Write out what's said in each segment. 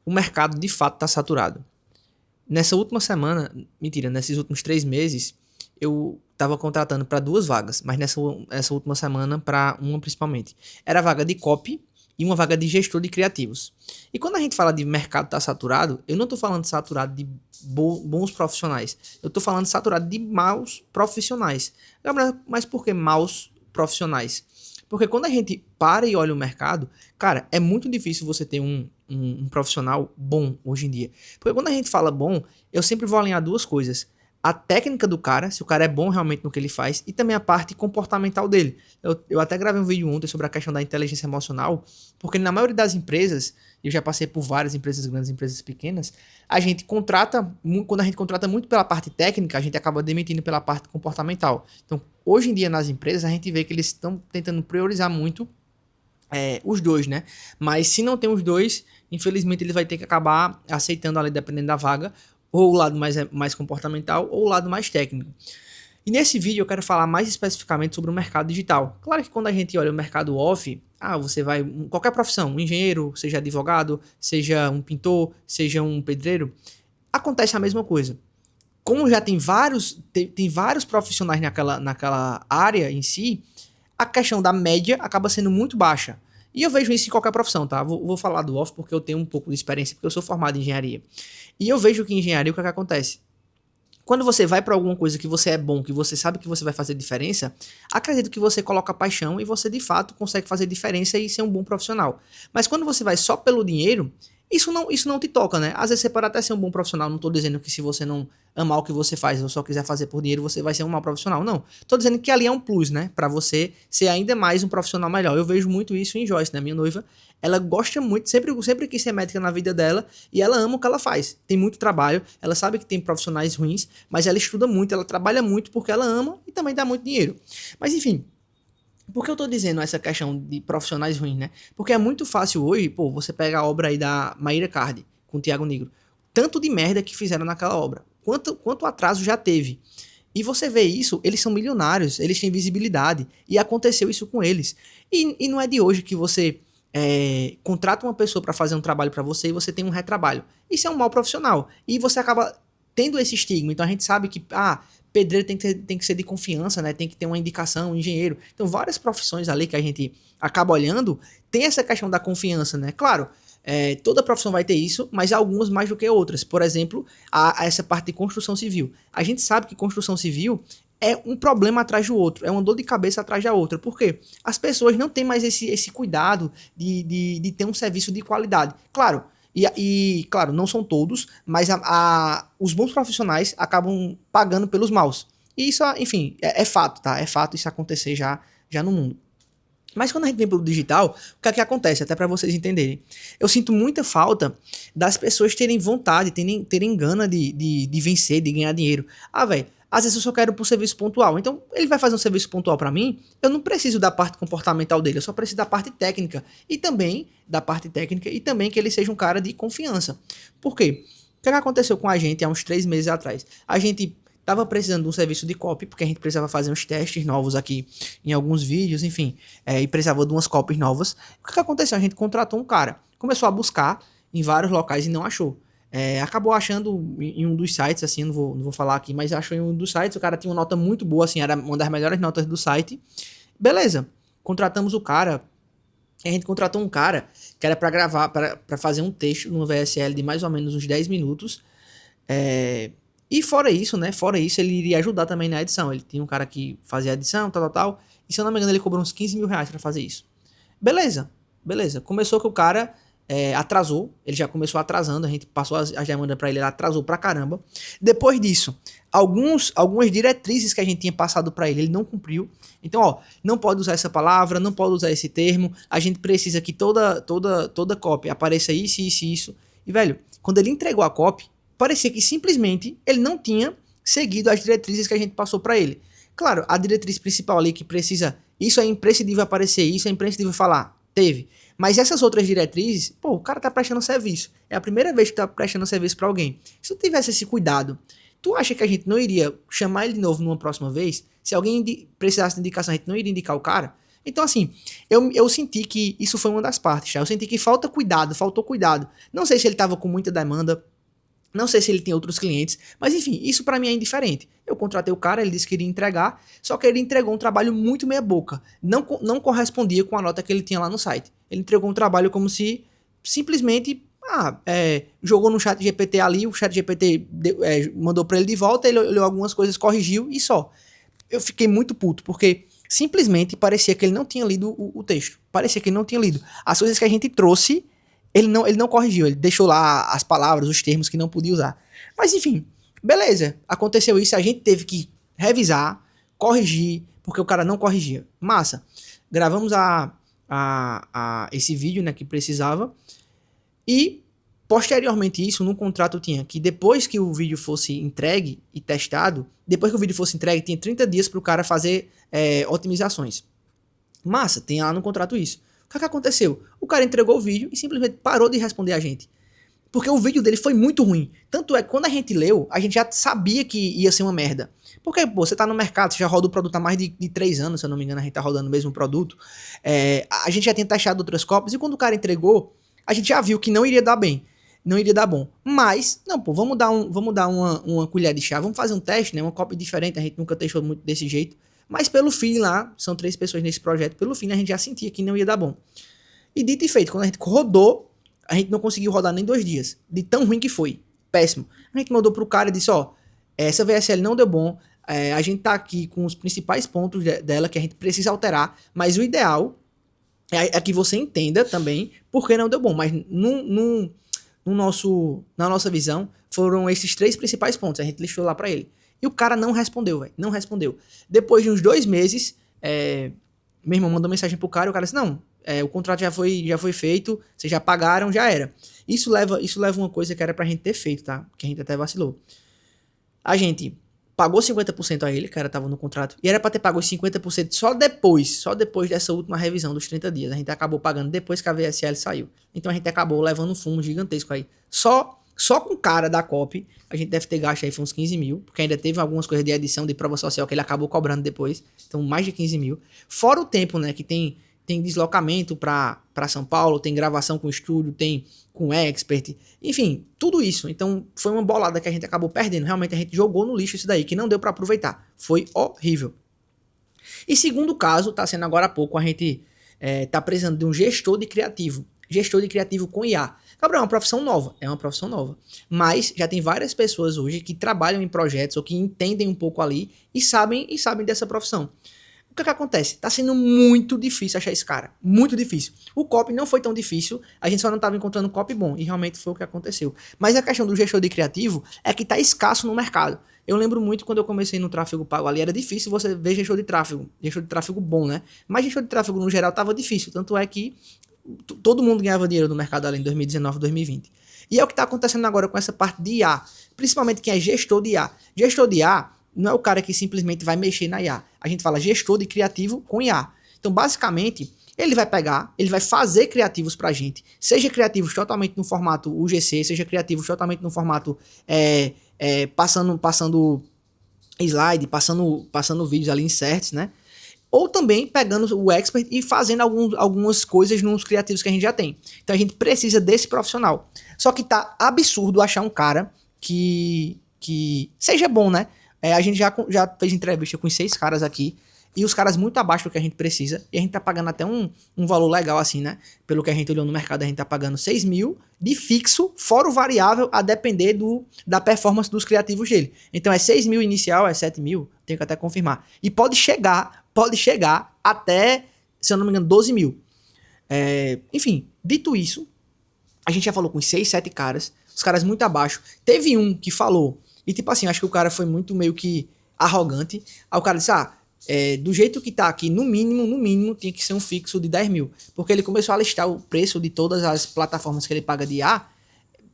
o mercado de fato está saturado. Nessa última semana, mentira, nesses últimos 3 meses, eu estava contratando para 2 vagas, mas nessa última semana para uma principalmente. Era a vaga de copy e uma vaga de gestor de criativos. E quando a gente fala de mercado tá saturado, eu não estou falando saturado de bons profissionais. Eu estou falando saturado de maus profissionais. Gabriel, mas por que maus profissionais? Porque quando a gente para e olha o mercado, cara, é muito difícil você ter um profissional bom hoje em dia. Porque quando a gente fala bom, eu sempre vou alinhar duas coisas. A técnica do cara, se o cara é bom realmente no que ele faz, e também a parte comportamental dele. Eu até gravei um vídeo ontem sobre a questão da inteligência emocional, porque na maioria das empresas, eu já passei por várias empresas grandes, empresas pequenas, a gente contrata, quando a gente contrata muito pela parte técnica, a gente acaba demitindo pela parte comportamental. Então, hoje em dia nas empresas, a gente vê que eles estão tentando priorizar muito os dois, né? Mas se não tem os dois, infelizmente ele vai ter que acabar aceitando ali, dependendo da vaga, ou o lado mais comportamental ou o lado mais técnico. E nesse vídeo eu quero falar mais especificamente sobre o mercado digital. Claro que quando a gente olha o mercado off, você vai, qualquer profissão, um engenheiro, seja advogado, seja um pintor, seja um pedreiro, acontece a mesma coisa. Como já tem vários profissionais naquela área em si, a questão da média acaba sendo muito baixa. E eu vejo isso em qualquer profissão, tá? Vou falar do off porque eu tenho um pouco de experiência, porque eu sou formado em engenharia. E eu vejo que em engenharia o que acontece? Quando você vai para alguma coisa que você é bom, que você sabe que você vai fazer diferença, acredito que você coloca paixão e você de fato consegue fazer diferença e ser um bom profissional. Mas quando você vai só pelo dinheiro, isso não te toca, né? Às vezes você pode até ser um bom profissional, não tô dizendo que se você não amar o que você faz ou só quiser fazer por dinheiro, você vai ser um mau profissional, não. Tô dizendo que ali é um plus, né? Pra você ser ainda mais um profissional melhor. Eu vejo muito isso em Joyce, né? Minha noiva, ela gosta muito, sempre quis ser médica na vida dela e ela ama o que ela faz. Tem muito trabalho, ela sabe que tem profissionais ruins, mas ela estuda muito, ela trabalha muito porque ela ama e também dá muito dinheiro. Mas enfim, por que eu tô dizendo essa questão de profissionais ruins, né? Porque é muito fácil hoje, pô, você pega a obra aí da Maíra Cardi, com o Thiago Negro. Tanto de merda que fizeram naquela obra. Quanto atraso já teve. E você vê isso, eles são milionários, eles têm visibilidade. E aconteceu isso com eles. E não é de hoje que você contrata uma pessoa para fazer um trabalho para você e você tem um retrabalho. Isso é um mau profissional. E você acaba tendo esse estigma. Então a gente sabe que, pedreiro tem que ser de confiança, né? Tem que ter uma indicação, um engenheiro. Então, várias profissões ali que a gente acaba olhando, tem essa questão da confiança, né? Claro, toda profissão vai ter isso, mas algumas mais do que outras. Por exemplo, essa parte de construção civil. A gente sabe que construção civil é um problema atrás do outro, é uma dor de cabeça atrás da outra. Por quê? As pessoas não têm mais esse cuidado de ter um serviço de qualidade. Claro, claro, não são todos, mas os bons profissionais acabam pagando pelos maus. E isso, enfim, é fato, tá? É fato isso acontecer já no mundo. Mas quando a gente vem pelo digital, o que é que acontece? Até para vocês entenderem. Eu sinto muita falta das pessoas terem vontade, terem gana de vencer, de ganhar dinheiro. Velho, às vezes eu só quero por serviço pontual. Então, ele vai fazer um serviço pontual para mim, eu não preciso da parte comportamental dele, eu só preciso da parte técnica. E também que ele seja um cara de confiança. Por quê? O que aconteceu com a gente há uns 3 meses atrás? A gente tava precisando de um serviço de copy, porque a gente precisava fazer uns testes novos aqui em alguns vídeos, enfim, e precisava de umas copies novas. O que aconteceu? A gente contratou um cara, começou a buscar em vários locais e não achou. Acabou achando em um dos sites, assim, não vou falar aqui, mas achou em um dos sites, o cara tinha uma nota muito boa, assim, era uma das melhores notas do site. Beleza, contratamos o cara, a gente contratou um cara que era para gravar, para fazer um texto no VSL de mais ou menos uns 10 minutos, e fora isso, né? Fora isso, ele iria ajudar também na edição. Ele tinha um cara que fazia a edição, tal. E se eu não me engano, ele cobrou uns 15 mil reais pra fazer isso. Beleza, beleza. Começou que o cara atrasou. Ele já começou atrasando. A gente passou as demandas pra ele, ele atrasou pra caramba. Depois disso, algumas diretrizes que a gente tinha passado pra ele, ele não cumpriu. Então, não pode usar essa palavra, não pode usar esse termo. A gente precisa que toda cópia apareça isso, isso e isso. E, velho, quando ele entregou a cópia, parecia que simplesmente ele não tinha seguido as diretrizes que a gente passou para ele. Claro, a diretriz principal ali que precisa, isso é imprescindível aparecer, isso é imprescindível falar, teve. Mas essas outras diretrizes, pô, o cara tá prestando serviço. É a primeira vez que tá prestando serviço para alguém. Se eu tivesse esse cuidado, tu acha que a gente não iria chamar ele de novo numa próxima vez? Se alguém precisasse de indicação, a gente não iria indicar o cara? Então, assim, eu senti que isso foi uma das partes, tá? Eu senti que faltou cuidado. Não sei se ele tava com muita demanda, não sei se ele tem outros clientes, mas enfim, isso pra mim é indiferente. Eu contratei o cara, ele disse que iria entregar, só que ele entregou um trabalho muito meia boca. Não correspondia com a nota que ele tinha lá no site. Ele entregou um trabalho como se simplesmente jogou no chat GPT ali, o chat GPT mandou pra ele de volta, ele olhou algumas coisas, corrigiu e só. Eu fiquei muito puto, porque simplesmente parecia que ele não tinha lido o texto. Parecia que ele não tinha lido. As coisas que a gente trouxe, ele não corrigiu, ele deixou lá as palavras, os termos que não podia usar. Mas enfim, beleza, aconteceu isso, a gente teve que revisar, corrigir, porque o cara não corrigia. Massa. Gravamos esse vídeo, né, que precisava, e posteriormente isso, no contrato tinha que depois que o vídeo fosse entregue e testado, depois que o vídeo fosse entregue, tinha 30 dias para o cara fazer otimizações. Massa, tem lá no contrato isso. O que aconteceu? O cara entregou o vídeo e simplesmente parou de responder a gente. Porque o vídeo dele foi muito ruim. Tanto é que quando a gente leu, a gente já sabia que ia ser uma merda. Porque, pô, você tá no mercado, você já roda o produto há mais de 3 anos, se eu não me engano, a gente tá rodando o mesmo produto. A gente já tinha testado outras cópias e quando o cara entregou, a gente já viu que não iria dar bem. Não iria dar bom. Mas, não, pô, vamos dar uma colher de chá, vamos fazer um teste, né? Uma cópia diferente, a gente nunca testou muito desse jeito. Mas pelo fim lá, são 3 pessoas nesse projeto, pelo fim a gente já sentia que não ia dar bom. E dito e feito, quando a gente rodou, a gente não conseguiu rodar nem 2 dias. De tão ruim que foi. Péssimo. A gente mandou pro cara e disse, ó, essa VSL não deu bom, a gente tá aqui com os principais pontos dela que a gente precisa alterar, mas o ideal é que você entenda também por que não deu bom. Mas na nossa visão, foram esses 3 principais pontos. A gente listou lá pra ele. E o cara não respondeu, velho. Não respondeu. Depois de uns 2 meses, meu irmão mandou mensagem pro cara e o cara disse, não, o contrato já foi feito, vocês já pagaram, já era. Isso leva uma coisa que era pra gente ter feito, tá? Que a gente até vacilou. A gente pagou 50% a ele, que era tava no contrato, e era pra ter pago os 50% só depois dessa última revisão dos 30 dias. A gente acabou pagando depois que a VSL saiu. Então a gente acabou levando um fumo gigantesco aí. Só com o cara da copy, a gente deve ter gasto aí uns 15 mil, porque ainda teve algumas coisas de edição, de prova social que ele acabou cobrando depois. Então mais de 15 mil. Fora o tempo, né, que tem deslocamento para São Paulo, tem gravação com estúdio, tem com expert, enfim, tudo isso. Então foi uma bolada que a gente acabou perdendo. Realmente a gente jogou no lixo isso daí, que não deu para aproveitar. Foi horrível. E segundo caso, tá sendo agora há pouco, a gente tá precisando de um gestor de criativo. Gestor de criativo com IA. Gabriel, é uma profissão nova. Mas já tem várias pessoas hoje que trabalham em projetos ou que entendem um pouco ali e sabem dessa profissão. O que acontece? Tá sendo muito difícil achar esse cara. Muito difícil. O copy não foi tão difícil, a gente só não tava encontrando copy bom. E realmente foi o que aconteceu. Mas a questão do gestor de criativo é que tá escasso no mercado. Eu lembro muito quando eu comecei no tráfego pago ali, era difícil você ver gestor de tráfego bom, né? Mas gestor de tráfego no geral tava difícil. Tanto é que todo mundo ganhava dinheiro no mercado ali em 2019, 2020. E é o que tá acontecendo agora com essa parte de IA. Principalmente quem é gestor de IA. Gestor de IA não é o cara que simplesmente vai mexer na IA. A gente fala gestor de criativo com IA. Então, basicamente, ele vai fazer criativos pra gente. Seja criativos totalmente no formato UGC, seja criativos totalmente no formato passando slide, passando vídeos ali, inserts, né? Ou também pegando o expert e fazendo algumas coisas nos criativos que a gente já tem. Então, a gente precisa desse profissional. Só que tá absurdo achar um cara que seja bom, né? A gente já fez entrevista com 6 caras aqui, e os caras muito abaixo do que a gente precisa, e a gente tá pagando até um valor legal assim, né? Pelo que a gente olhou no mercado, a gente tá pagando 6 mil de fixo, fora o variável, a depender da performance dos criativos dele. Então é 6 mil inicial, é 7 mil, tenho que até confirmar. E pode chegar até, se eu não me engano, 12 mil. Enfim, dito isso, a gente já falou com 6, 7 caras, os caras muito abaixo. Teve um que falou, e tipo assim, acho que o cara foi muito meio que arrogante. Aí o cara disse, do jeito que tá aqui, no mínimo, tinha que ser um fixo de 10 mil. Porque ele começou a listar o preço de todas as plataformas que ele paga de IA,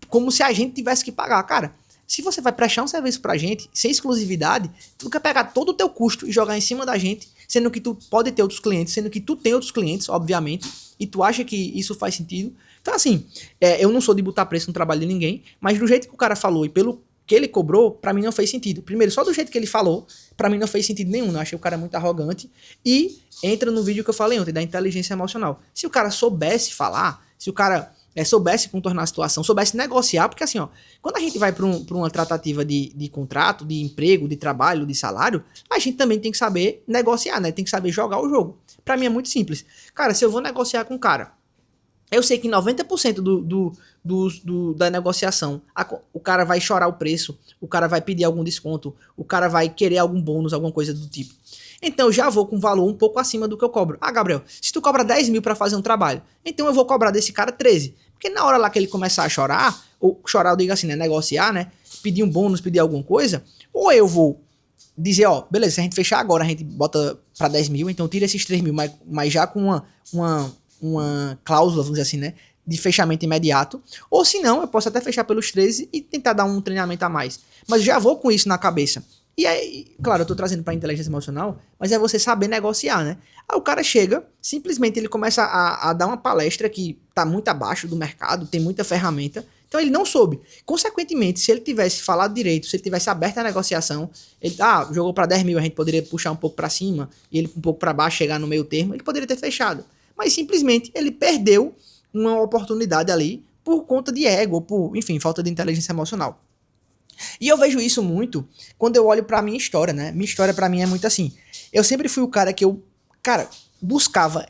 como se a gente tivesse que pagar. Cara, se você vai prestar um serviço pra gente, sem exclusividade, tu quer pegar todo o teu custo e jogar em cima da gente, sendo que tu pode ter outros clientes, sendo que tu tem outros clientes, obviamente, e tu acha que isso faz sentido. Então assim, eu não sou de botar preço no trabalho de ninguém, mas do jeito que o cara falou e pelo que ele cobrou, pra mim não fez sentido. Primeiro, só do jeito que ele falou, pra mim não fez sentido nenhum. Eu achei o cara muito arrogante. E entra no vídeo que eu falei ontem, da inteligência emocional. Se o cara soubesse falar, se o cara soubesse contornar a situação, soubesse negociar, porque assim, ó, quando a gente vai pra uma tratativa de contrato, de emprego, de trabalho, de salário, a gente também tem que saber negociar, né? Tem que saber jogar o jogo. Pra mim é muito simples. Cara, se eu vou negociar com um cara, eu sei que 90% da negociação, o cara vai chorar o preço, o cara vai pedir algum desconto, o cara vai querer algum bônus, alguma coisa do tipo. Então eu já vou com um valor um pouco acima do que eu cobro. Ah, Gabriel, se tu cobra 10 mil pra fazer um trabalho, então eu vou cobrar desse cara 13. Porque na hora lá que ele começar a chorar, ou chorar eu digo assim, né, negociar, né, pedir um bônus, pedir alguma coisa, ou eu vou dizer, ó, beleza, se a gente fechar agora, a gente bota pra 10 mil, então tira esses 3 mil, mas já com uma cláusula, vamos dizer assim, né, de fechamento imediato, ou se não, eu posso até fechar pelos 13 e tentar dar um treinamento a mais. Mas já vou com isso na cabeça. E aí, claro, eu tô trazendo pra inteligência emocional, mas é você saber negociar, né? Aí o cara chega, simplesmente ele começa a dar uma palestra que tá muito abaixo do mercado, tem muita ferramenta, então ele não soube. Consequentemente, se ele tivesse falado direito, se ele tivesse aberto a negociação, ele jogou pra 10 mil, a gente poderia puxar um pouco pra cima, e ele um pouco pra baixo, chegar no meio termo, ele poderia ter fechado. Mas simplesmente ele perdeu uma oportunidade ali por conta de ego, por, enfim, falta de inteligência emocional. E eu vejo isso muito quando eu olho pra minha história, né? Minha história pra mim é muito assim. Eu sempre fui o cara que buscava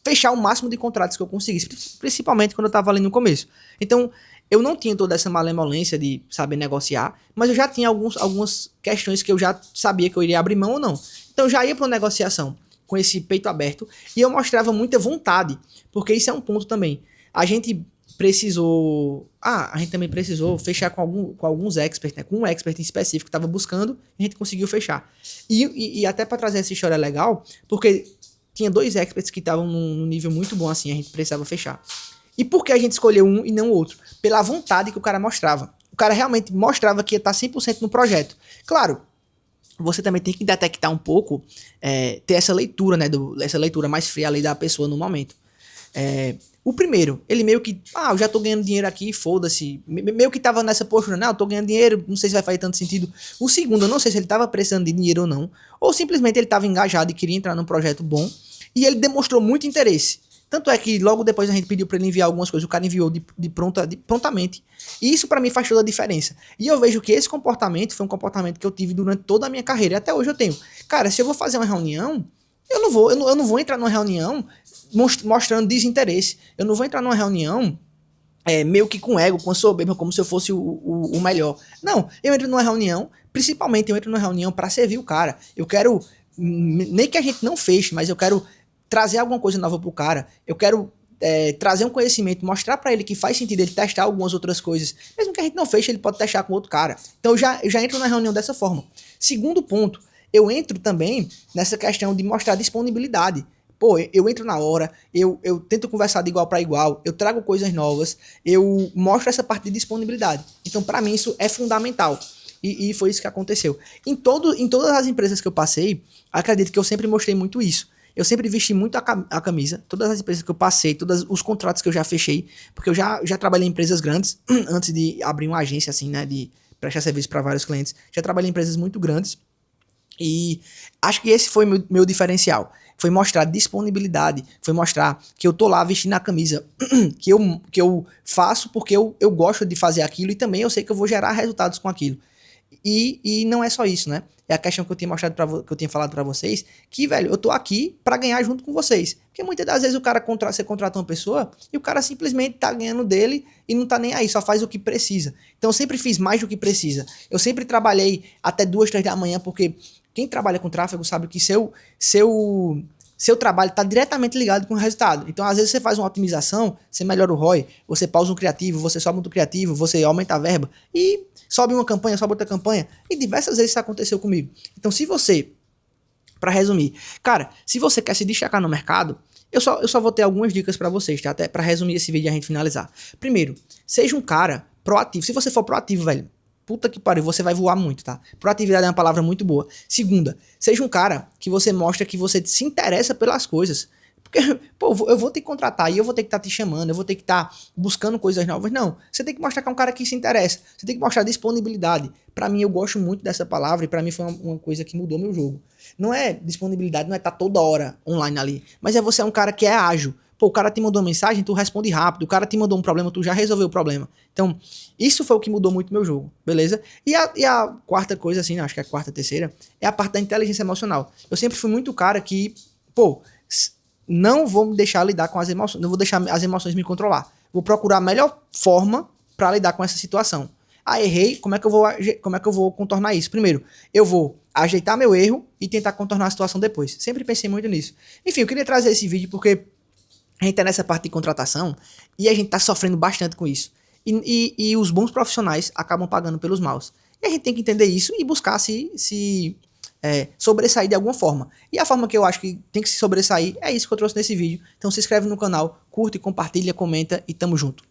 fechar o máximo de contratos que eu conseguisse, principalmente quando eu tava ali no começo. Então, eu não tinha toda essa malemolência de saber negociar, mas eu já tinha algumas questões que eu já sabia que eu iria abrir mão ou não. Então, eu já ia pra uma negociação com esse peito aberto e eu mostrava muita vontade, porque isso é um ponto também. A gente também precisou fechar com alguns experts, né? Com um expert em específico que estava buscando, a gente conseguiu fechar. E até para trazer essa história legal, porque tinha 2 experts que estavam num nível muito bom assim, a gente precisava fechar. E por que a gente escolheu um e não o outro? Pela vontade que o cara mostrava. O cara realmente mostrava que ia estar 100% no projeto. Claro, você também tem que detectar um pouco, ter essa leitura, né? Essa leitura mais fria ali da pessoa no momento. O primeiro, ele meio que, eu já tô ganhando dinheiro aqui, foda-se. Meio que tava nessa postura, não, eu tô ganhando dinheiro, não sei se vai fazer tanto sentido. O segundo, eu não sei se ele tava precisando de dinheiro ou não, ou simplesmente ele tava engajado e queria entrar num projeto bom, e ele demonstrou muito interesse. Tanto é que logo depois a gente pediu pra ele enviar algumas coisas, o cara enviou prontamente. E isso pra mim faz toda a diferença. E eu vejo que esse comportamento foi um comportamento que eu tive durante toda a minha carreira, e até hoje eu tenho. Cara, se eu vou fazer uma reunião, eu não vou entrar numa reunião mostrando desinteresse. Eu não vou entrar numa reunião meio que com ego, com soberba, como se eu fosse o melhor. Não, eu entro numa reunião, principalmente eu entro numa reunião para servir o cara. Eu quero, nem que a gente não feche, mas eu quero trazer alguma coisa nova pro cara. Eu quero trazer um conhecimento, mostrar para ele que faz sentido ele testar algumas outras coisas. Mesmo que a gente não feche, ele pode testar com outro cara. Então eu já entro na reunião dessa forma. Segundo ponto, eu entro também nessa questão de mostrar disponibilidade. Pô, eu entro na hora, eu tento conversar de igual para igual, eu trago coisas novas, eu mostro essa parte de disponibilidade. Então, para mim, isso é fundamental. E foi isso que aconteceu. Em todas as empresas que eu passei, acredito que eu sempre mostrei muito isso. Eu sempre vesti muito a camisa, todas as empresas que eu passei, todos os contratos que eu já fechei, porque eu já trabalhei em empresas grandes, antes de abrir uma agência assim, né, de prestar serviço para vários clientes. Já trabalhei em empresas muito grandes, e acho que esse foi meu diferencial. Foi mostrar disponibilidade, foi mostrar que eu tô lá vestindo a camisa, que eu faço porque eu gosto de fazer aquilo e também eu sei que eu vou gerar resultados com aquilo. E não é só isso, né? É a questão que eu tinha mostrado que eu tinha falado pra vocês, que, velho, eu tô aqui pra ganhar junto com vocês. Porque muitas das vezes você contrata uma pessoa e o cara simplesmente tá ganhando dele e não tá nem aí, só faz o que precisa. Então eu sempre fiz mais do que precisa. Eu sempre trabalhei até 2, 3 da manhã, porque quem trabalha com tráfego sabe que seu trabalho está diretamente ligado com o resultado. Então, às vezes, você faz uma otimização, você melhora o ROI, você pausa um criativo, você sobe um criativo, você aumenta a verba e sobe uma campanha, sobe outra campanha. E diversas vezes isso aconteceu comigo. Então, se você, para resumir, cara, se você quer se destacar no mercado, eu só vou ter algumas dicas para vocês, tá? Até para resumir esse vídeo e a gente finalizar. Primeiro, seja um cara proativo. Se você for proativo, velho, puta que pariu, você vai voar muito, tá? Proatividade é uma palavra muito boa. Segunda, seja um cara que você mostra que você se interessa pelas coisas. Porque, pô, eu vou ter que contratar e eu vou ter que estar te chamando, eu vou ter que estar buscando coisas novas. Não, você tem que mostrar que é um cara que se interessa. Você tem que mostrar disponibilidade. Pra mim, eu gosto muito dessa palavra e pra mim foi uma coisa que mudou meu jogo. Não é disponibilidade, não é estar toda hora online ali, mas é você é um cara que é ágil. Pô, o cara te mandou uma mensagem, tu responde rápido. O cara te mandou um problema, tu já resolveu o problema. Então, isso foi o que mudou muito meu jogo, beleza? E a quarta coisa, assim, acho que é a quarta, terceira, é a parte da inteligência emocional. Eu sempre fui muito cara que, pô, não vou me deixar lidar com as emoções, não vou deixar as emoções me controlar. Vou procurar a melhor forma para lidar com essa situação. Ah, errei, como é que eu vou contornar isso? Primeiro, eu vou ajeitar meu erro e tentar contornar a situação depois. Sempre pensei muito nisso. Enfim, eu queria trazer esse vídeo porque a gente tá nessa parte de contratação e a gente tá sofrendo bastante com isso. E os bons profissionais acabam pagando pelos maus. E a gente tem que entender isso e buscar se sobressair de alguma forma. E a forma que eu acho que tem que se sobressair é isso que eu trouxe nesse vídeo. Então se inscreve no canal, curte, compartilha, comenta e tamo junto.